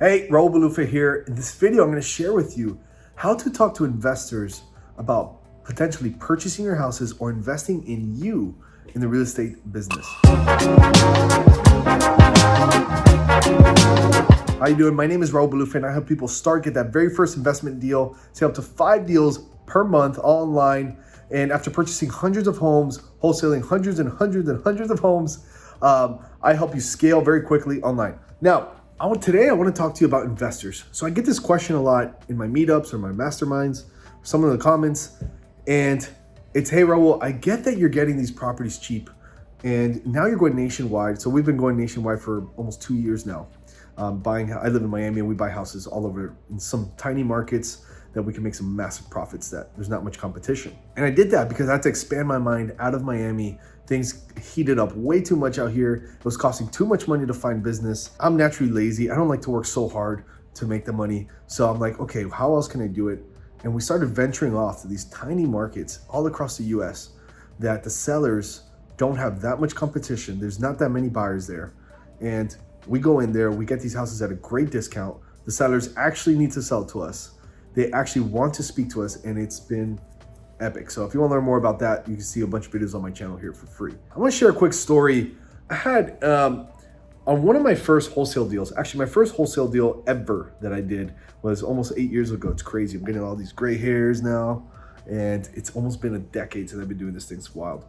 Hey, Raul Balufa here. In this video, I'm going to share with you how to talk to investors about potentially purchasing your houses or investing in you in the real estate business. How you doing? My name is Raul Balufa and I help people get that very first investment deal, say up to 5 deals per month, all online. And after purchasing hundreds of homes, wholesaling hundreds and hundreds and hundreds of homes, I help you scale very quickly online. Now, today I want to talk to you about investors. So I get this question a lot in my meetups or my masterminds, some of the comments, and it's, hey Raul, I get that you're getting these properties cheap and now you're going nationwide. So we've been going nationwide for almost 2 years now. I live in Miami and we buy houses all over in some tiny markets that we can make some massive profits that there's not much competition. And I did that because I had to expand my mind out of Miami. Things heated up way too much out here. It was costing too much money to find business. I'm naturally lazy. I don't like to work so hard to make the money. So I'm like, okay, how else can I do it? And we started venturing off to these tiny markets all across the US that the sellers don't have that much competition. There's not that many buyers there. And we go in there, we get these houses at a great discount. The sellers actually need to sell to us. They actually want to speak to us, and it's been epic. So if you want to learn more about that, you can see a bunch of videos on my channel here for free. I want to share a quick story. I had on one of my first wholesale deals, actually my first wholesale deal ever that I did was almost 8 years ago. It's crazy. I'm getting all these gray hairs now, and it's almost been a decade since I've been doing this thing. It's wild.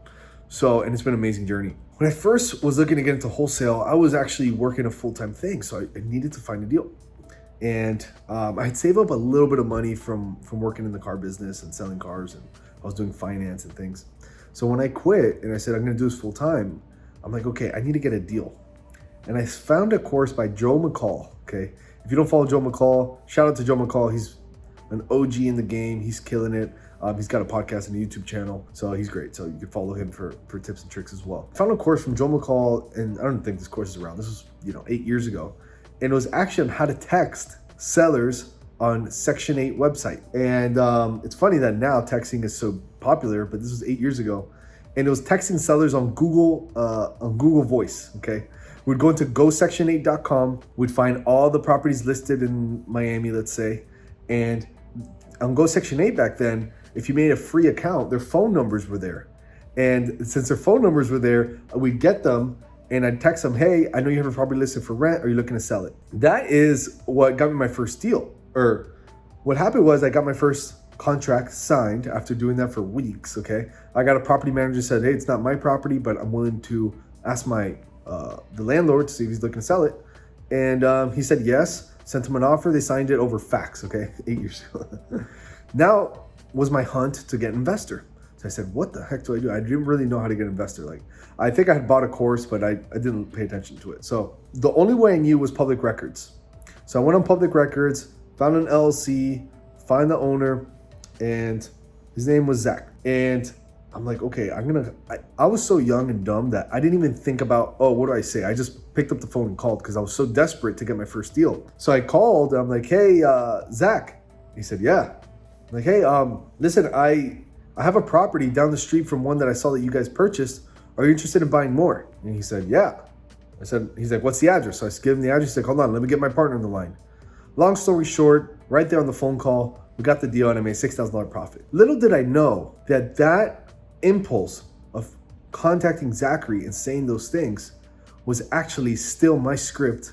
So, and it's been an amazing journey. When I first was looking to get into wholesale, I was actually working a full-time thing. So I needed to find a deal. And I had saved up a little bit of money from working in the car business and selling cars, and I was doing finance and things. So when I quit and I said, I'm gonna do this full time, I'm like, okay, I need to get a deal. And I found a course by Joe McCall, okay? If you don't follow Joe McCall, shout out to Joe McCall. He's an OG in the game. He's killing it. He's got a podcast and a YouTube channel, so he's great. So you can follow him for tips and tricks as well. I found a course from Joe McCall, and I don't think this course is around. This was 8 years ago. And it was actually on how to text sellers on Section 8 website. And it's funny that now texting is so popular, but this was 8 years ago. And it was texting sellers on Google Voice, okay? We'd go into gosection8.com. We'd find all the properties listed in Miami, let's say. And on Go Section 8 back then, if you made a free account, their phone numbers were there. And since their phone numbers were there, we'd get them and I'd text them, hey, I know you have a property listed for rent. Are you looking to sell it? That is what got me my first deal. Or what happened was I got my first contract signed after doing that for weeks, okay? I got a property manager said, hey, it's not my property, but I'm willing to ask the landlord to see if he's looking to sell it. And he said yes, sent him an offer. They signed it over fax, okay? 8 years ago. Now was my hunt to get an investor. So I said, what the heck do I do? I didn't really know how to get an investor. Like, I think I had bought a course, but I didn't pay attention to it. So the only way I knew was public records. So I went on public records, found an LLC, find the owner, and his name was Zach. And I'm like, okay, I was so young and dumb that I didn't even think about, oh, what do I say? I just picked up the phone and called because I was so desperate to get my first deal. So I called, and I'm like, hey, Zach. He said, yeah. I'm like, hey, listen, I have a property down the street from one that I saw that you guys purchased. Are you interested in buying more? And he said, yeah. He's like, what's the address? So I gave him the address. He's like, hold on, let me get my partner on the line. Long story short, right there on the phone call, we got the deal and I made $6,000 profit. Little did I know that impulse of contacting Zachary and saying those things was actually still my script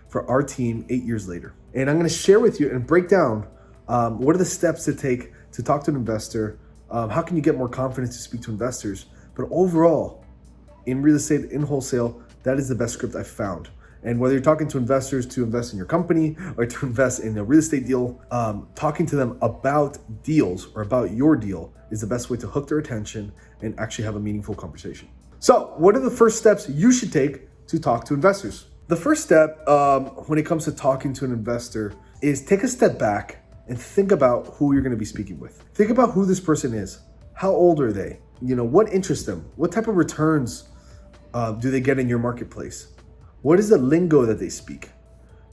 for our team 8 years later. And I'm gonna share with you and break down what are the steps to take to talk to an investor. How can you get more confidence to speak to investors? But overall, in real estate, in wholesale, that is the best script I've found. And whether you're talking to investors to invest in your company or to invest in a real estate deal, talking to them about deals or about your deal is the best way to hook their attention and actually have a meaningful conversation. So what are the first steps you should take to talk to investors? The first step when it comes to talking to an investor is take a step back and think about who you're going to be speaking with. Think about who this person is. How old are they? What interests them? What type of returns do they get in your marketplace? What is the lingo that they speak?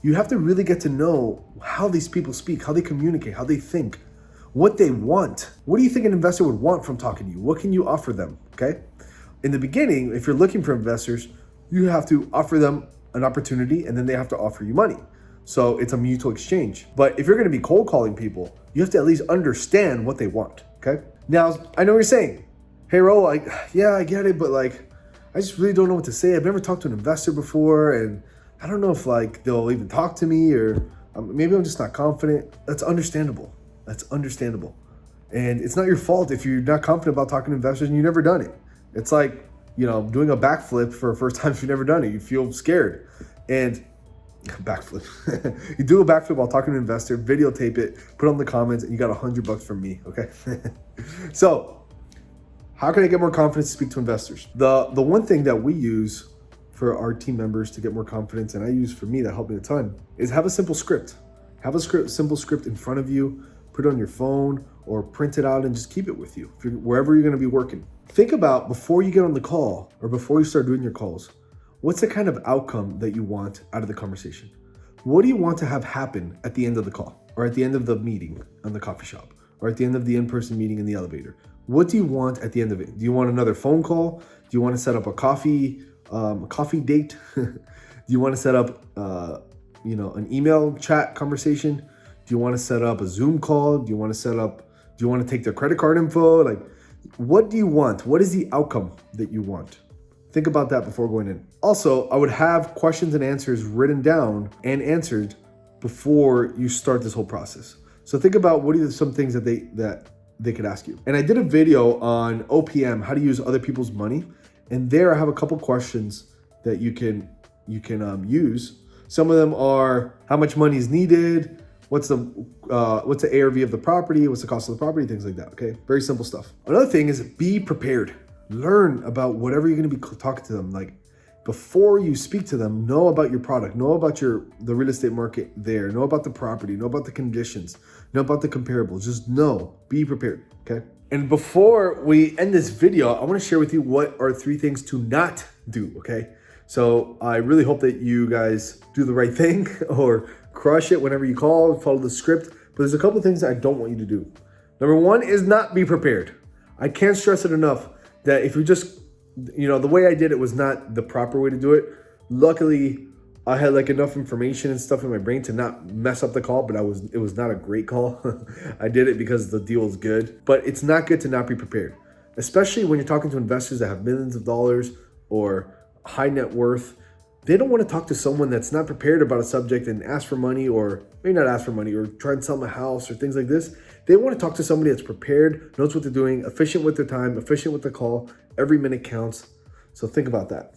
You have to really get to know how these people speak, how they communicate, how they think, what they want. What do you think an investor would want from talking to you? What can you offer them, okay? In the beginning, if you're looking for investors, you have to offer them an opportunity and then they have to offer you money. So it's a mutual exchange. But if you're going to be cold calling people, you have to at least understand what they want. Okay. Now, I know what you're saying. Hey, Ro, I get it, but like, I just really don't know what to say. I've never talked to an investor before, and I don't know if like they'll even talk to me, or maybe I'm just not confident. That's understandable. That's understandable. And it's not your fault if you're not confident about talking to investors and you've never done it. It's like, doing a backflip for a first time if you've never done it. You feel scared. And backflip. You do a backflip while talking to an investor, videotape it, put it on the comments, and you got $100 from me, okay? So, how can I get more confidence to speak to investors? The one thing that we use for our team members to get more confidence, and I use for me that helped me a ton, is have a simple script. Have a simple script in front of you, put it on your phone, or print it out and just keep it with you wherever you're gonna be working. Think about, before you get on the call or before you start doing your calls, what's the kind of outcome that you want out of the conversation? What do you want to have happen at the end of the call, or at the end of the meeting on the coffee shop, or at the end of the in-person meeting in the elevator? What do you want at the end of it? Do you want another phone call? Do you want to set up a coffee date? Do you want to set up, an email chat conversation? Do you want to set up a Zoom call? Do you want to take their credit card info? Like, what do you want? What is the outcome that you want? Think about that before going in. Also, I would have questions and answers written down and answered before you start this whole process. So think about what are some things that they could ask you. And I did a video on OPM, how to use other people's money. And there I have a couple questions that you can use. Some of them are, how much money is needed? What's the ARV of the property? What's the cost of the property? Things like that, okay? Very simple stuff. Another thing is be prepared. Learn about whatever you're gonna be talking to them. Like, before you speak to them, know about your product, know about the real estate market there, know about the property, know about the conditions, know about the comparables. Just know, be prepared, okay? And before we end this video, I wanna share with you what are 3 things to not do, okay? So I really hope that you guys do the right thing or crush it whenever you call, follow the script. But there's a couple of things that I don't want you to do. Number 1 is not be prepared. I can't stress it enough that if you just, the way I did it was not the proper way to do it. Luckily, I had like enough information and stuff in my brain to not mess up the call, but it was not a great call. I did it because the deal is good, but it's not good to not be prepared, especially when you're talking to investors that have millions of dollars or high net worth. They don't want to talk to someone that's not prepared about a subject and ask for money, or maybe not ask for money, or try and sell them a house or things like this. They want to talk to somebody that's prepared, knows what they're doing, efficient with their time, efficient with the call. Every minute counts. So think about that.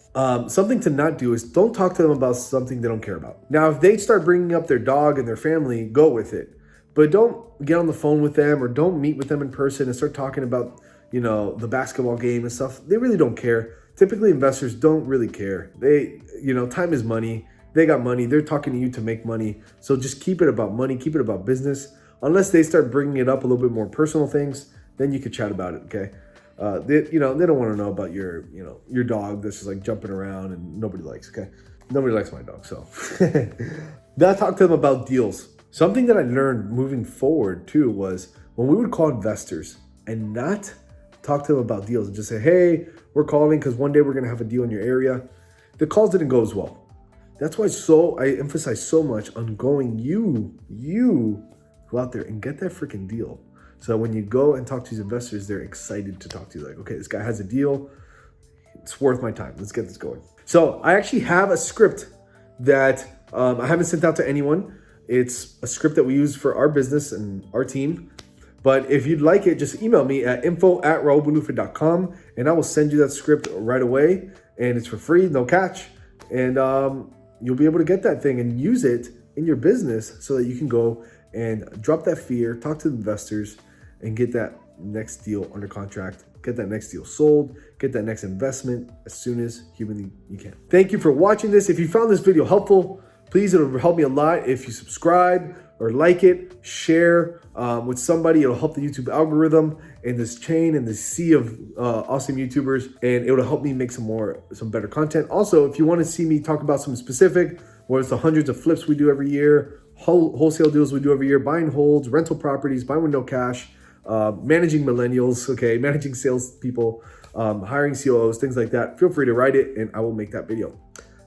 Something to not do is don't talk to them about something they don't care about. Now, if they start bringing up their dog and their family, go with it. But don't get on the phone with them, or don't meet with them in person and start talking about, the basketball game and stuff. They really don't care. Typically, investors don't really care. They, time is money. They got money. They're talking to you to make money. So just keep it about money. Keep it about business. Unless they start bringing it up a little bit more personal things, then you could chat about it, okay? They don't want to know about your dog that's just like jumping around and nobody likes, okay? Nobody likes my dog, so. Now talk to them about deals. Something that I learned moving forward too was when we would call investors and not talk to them about deals and just say, hey, we're calling because one day we're going to have a deal in your area. The calls didn't go as well. That's why I emphasize so much on going you go out there and get that freaking deal. So when you go and talk to these investors, they're excited to talk to you. Like, okay, this guy has a deal. It's worth my time. Let's get this going. So I actually have a script that I haven't sent out to anyone. It's a script that we use for our business and our team. But if you'd like it, just email me at info@raulbulufa.com and I will send you that script right away. And it's for free, no catch. And you'll be able to get that thing and use it in your business so that you can go and drop that fear, talk to the investors, and get that next deal under contract, get that next deal sold, get that next investment as soon as humanly you can. Thank you for watching this. If you found this video helpful, please, it'll help me a lot if you subscribe or like it, share with somebody. It'll help the YouTube algorithm and this chain and this sea of awesome YouTubers, and it'll help me make some better content. Also, if you want to see me talk about something specific, whether it's the hundreds of flips we do every year, wholesale deals we do every year, buying holds, rental properties, buying with no cash, managing millennials, okay, managing salespeople, hiring COOs, things like that, feel free to write it and I will make that video.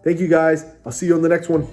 Thank you guys. I'll see you on the next one.